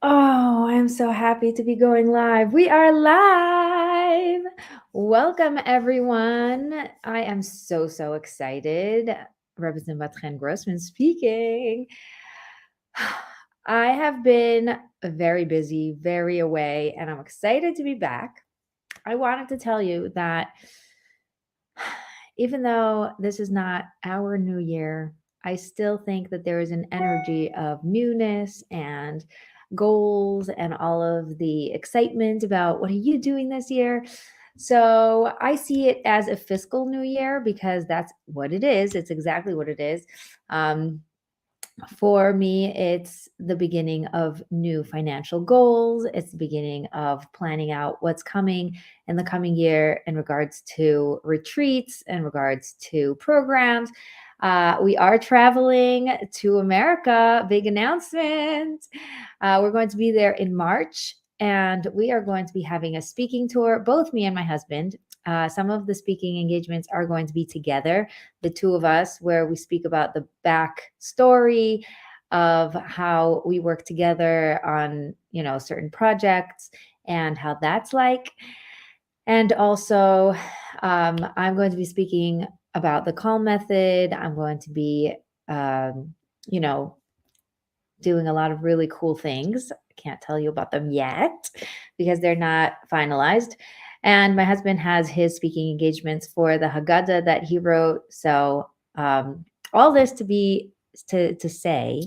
Oh, I'm so happy to be going live. We are live. Welcome, everyone. I am so excited. Representative Bat-Chen Grossman speaking. I have been very busy, very away, and I'm excited to be back. I wanted to tell you that even though this is not our new year, I still think that there is an energy of newness and goals and all of the excitement about what are you doing this year. So I see it as a fiscal new year because that's what it is. It's exactly what it is. Um, for me, it's the beginning of new financial goals. It's the beginning of planning out what's coming in the coming year in regards to retreats, in regards to programs. We are traveling to America. Big announcement. We're going to be there in March, and we are going to be having a speaking tour, both me and my husband. Some of the speaking engagements are going to be together, the two of us, where we speak about the back story of how we work together on, certain projects and how that's like. And also, I'm going to be speaking about the call method. I'm going to be, um, you know, doing a lot of really cool things. I can't tell you about them yet because they're not finalized. And my husband has his speaking engagements for the Haggadah that he wrote. So all this to say,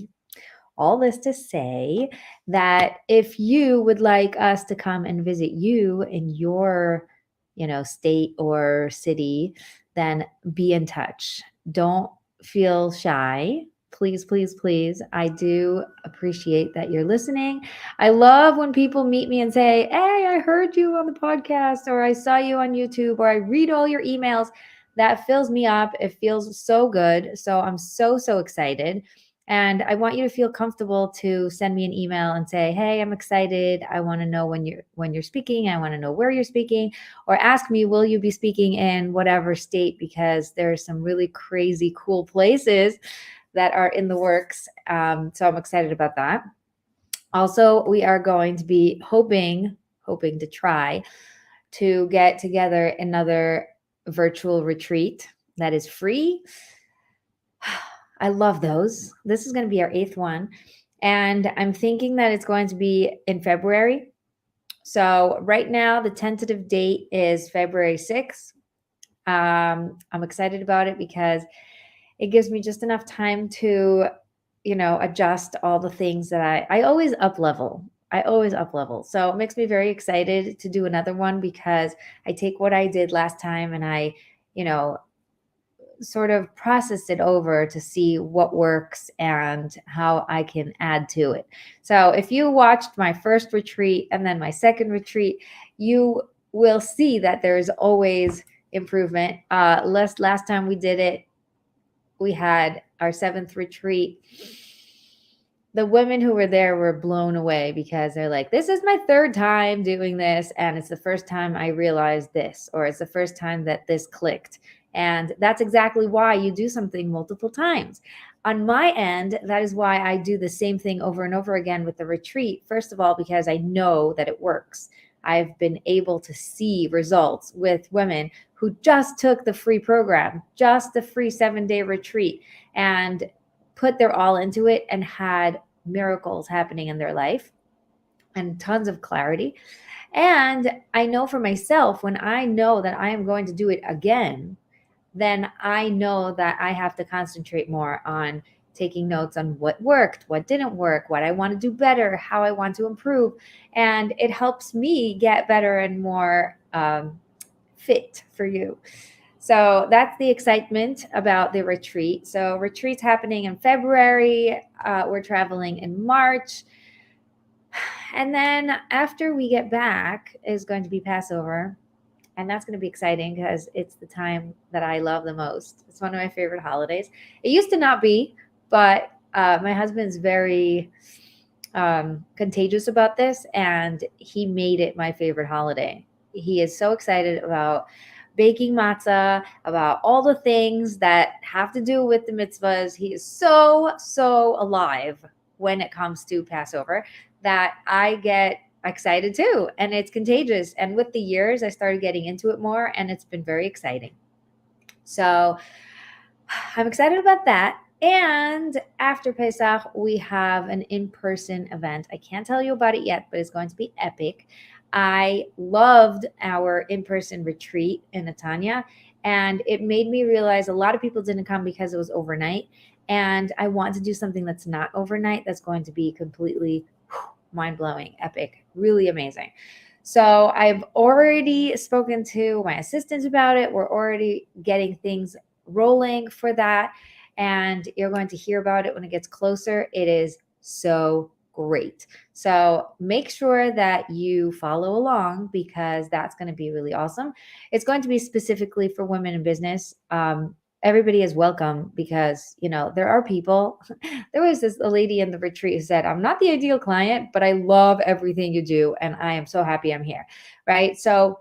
all this to say that if you would like us to come and visit you in your, state or city, then be in touch. Don't feel shy. Please. I do appreciate that you're listening. I love when people meet me and say, "Hey, I heard you on the podcast, or I saw you on YouTube, or I read all your emails." That fills me up. It feels so good. So I'm so excited. And I want you to feel comfortable to send me an email and say, "Hey, I'm excited. I want to know when you're speaking. I want to know where you're speaking," or ask me, "Will you be speaking in whatever state?" Because there's some really crazy cool places that are in the works. So I'm excited about that. Also, we are going to be hoping to try to get together another virtual retreat that is free. I love those. This is going to be our 8th one. And I'm thinking that it's going to be in February. So right now, the tentative date is February 6th. I'm excited about it because it gives me just enough time to, adjust all the things that I always up level. I always up level. So it makes me very excited to do another one because I take what I did last time and I, you know, sort of process it over to see what works and how I can add to it. So if you watched my first retreat and then my second retreat, you will see that there's always improvement. Last time we did it, we had our 7th retreat. The women who were there were blown away because they're like, "This is my 3rd time doing this, and it's the first time I realized this, or it's the first time that this clicked." And that's exactly why you do something multiple times. On my end, that is why I do the same thing over and over again with the retreat. First of all, because I know that it works. I've been able to see results with women who just took the free program, just the free 7-day retreat, and put their all into it and had miracles happening in their life and tons of clarity. And I know for myself, when I know that I am going to do it again, then I know that I have to concentrate more on taking notes on what worked, what didn't work, what I want to do better, how I want to improve. And it helps me get better and more fit for you. So that's the excitement about the retreat. So retreat's happening in February. We're traveling in March. And then after we get back is going to be Passover. And that's going to be exciting because it's the time that I love the most. It's one of my favorite holidays. It used to not be, but my husband's very contagious about this, and he made it my favorite holiday. He is so excited about baking matzah, about all the things that have to do with the mitzvahs. He is so alive when it comes to Passover that I get excited too, and it's contagious. And with the years, I started getting into it more, and it's been very exciting. So I'm excited about that. And after Pesach, we have an in-person event. I can't tell you about it yet, but it's going to be epic. I loved our in-person retreat in Netanya, and it made me realize a lot of people didn't come because it was overnight. And I want to do something that's not overnight, that's going to be completely mind-blowing, epic, really amazing. So I've already spoken to my assistant about it. We're already getting things rolling for that, and you're going to hear about it when it gets closer. It is so great. So make sure that you follow along because that's going to be really awesome. It's going to be specifically for women in business. Everybody is welcome because there are people. There was a lady in the retreat who said, I'm not the ideal client, but I love everything you do, and I am so happy I'm here. Right? So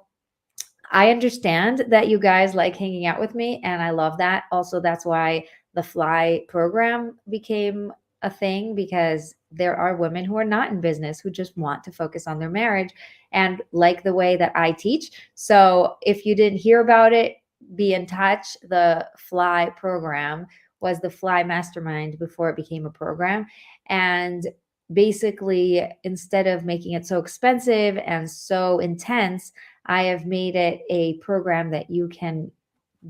I understand that you guys like hanging out with me, and I love that. Also, that's why the Fly program became a thing, because there are women who are not in business who just want to focus on their marriage and like the way that I teach. So if you didn't hear about it, be in touch. The Fly program was the Fly Mastermind before it became a program. And basically, instead of making it so expensive and so intense, I have made it a program that you can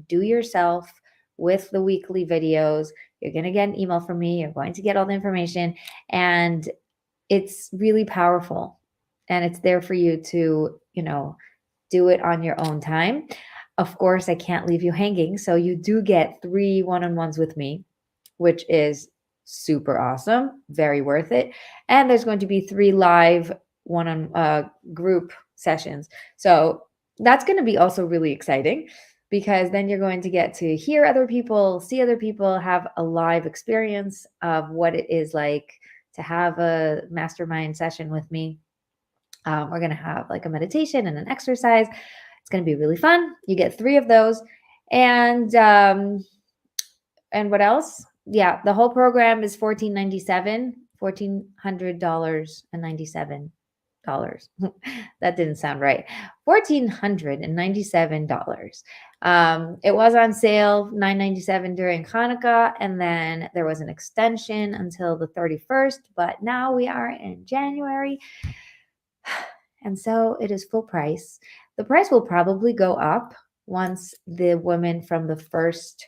do yourself with the weekly videos. You're going to get an email from me. You're going to get all the information, and it's really powerful. And it's there for you to, do it on your own time. Of course, I can't leave you hanging. So you do get 3 one-on-ones with me, which is super awesome, very worth it. And there's going to be 3 live one-on group sessions. So that's going to be also really exciting, because then you're going to get to hear other people, see other people, have a live experience of what it is like to have a mastermind session with me. We're going to have like a meditation and an exercise. It's going to be really fun. You get 3 of those. And what else? Yeah, the whole program is $1,497. That didn't sound right. $1,497. It was on sale $997 during Hanukkah, and then there was an extension until the 31st. But now we are in January, and so it is full price. The price will probably go up once the women from the first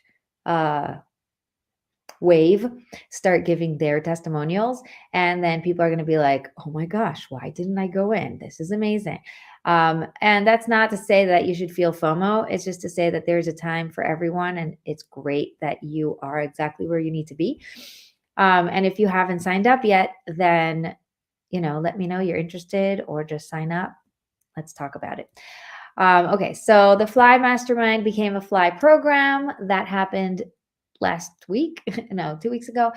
wave start giving their testimonials, and then people are going to be like, oh my gosh, why didn't I go in? This is amazing. And that's not to say that you should feel FOMO. It's just to say that there's a time for everyone, and it's great that you are exactly where you need to be. And if you haven't signed up yet, then let me know you're interested, or just sign up. Let's talk about it. Okay, so the Fly Mastermind became a Fly program. That happened last week, no, 2 weeks ago,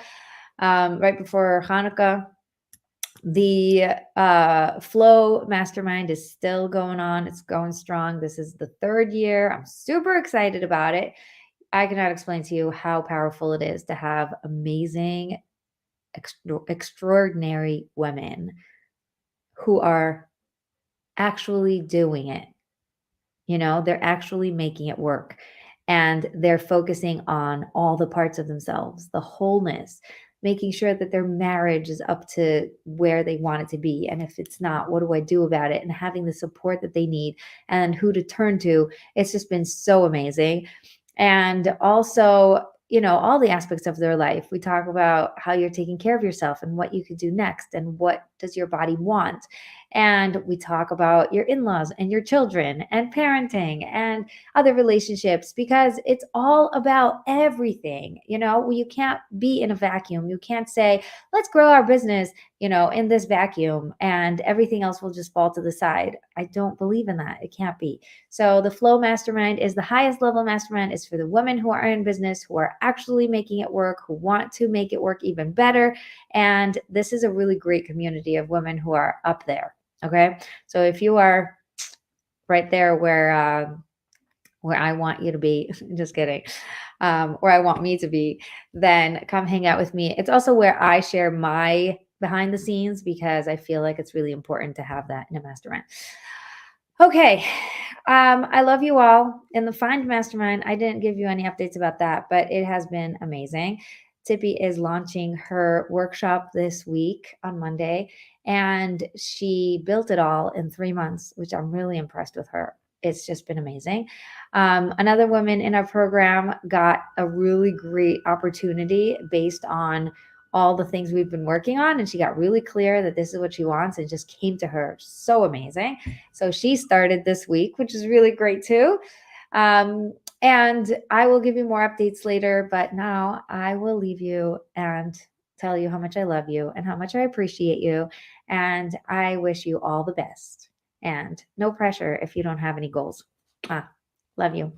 right before Hanukkah. The Flow Mastermind is still going on. It's going strong. This is the 3rd year. I'm super excited about it. I cannot explain to you how powerful it is to have amazing, extraordinary women who are actually doing it. They're actually making it work. And they're focusing on all the parts of themselves, the wholeness, making sure that their marriage is up to where they want it to be. And if it's not, what do I do about it? And having the support that they need and who to turn to. It's just been so amazing. And also, all the aspects of their life. We talk about how you're taking care of yourself and what you could do next and what does your body want. And we talk about your in-laws and your children and parenting and other relationships, because it's all about everything. You can't be in a vacuum. You can't say, let's grow our business, in this vacuum, and everything else will just fall to the side. I don't believe in that. It can't be. So the Flow Mastermind is the highest level mastermind. It's for the women who are in business, who are actually making it work, who want to make it work even better. And this is a really great community of women who are up there. Okay. So if you are right there where I want you to be, just kidding. or I want me to be, then come hang out with me. It's also where I share my behind the scenes because I feel like it's really important to have that in a mastermind. Okay. I love you all. In the Find Mastermind, I didn't give you any updates about that, but it has been amazing. Tippy is launching her workshop this week on Monday, and she built it all in 3 months, which I'm really impressed with her. It's just been amazing. Another woman in our program got a really great opportunity based on all the things we've been working on, and she got really clear that this is what she wants and just came to her. So amazing. So she started this week, which is really great too. And I will give you more updates later, but now I will leave you and tell you how much I love you and how much I appreciate you. And I wish you all the best. And no pressure if you don't have any goals. Love you.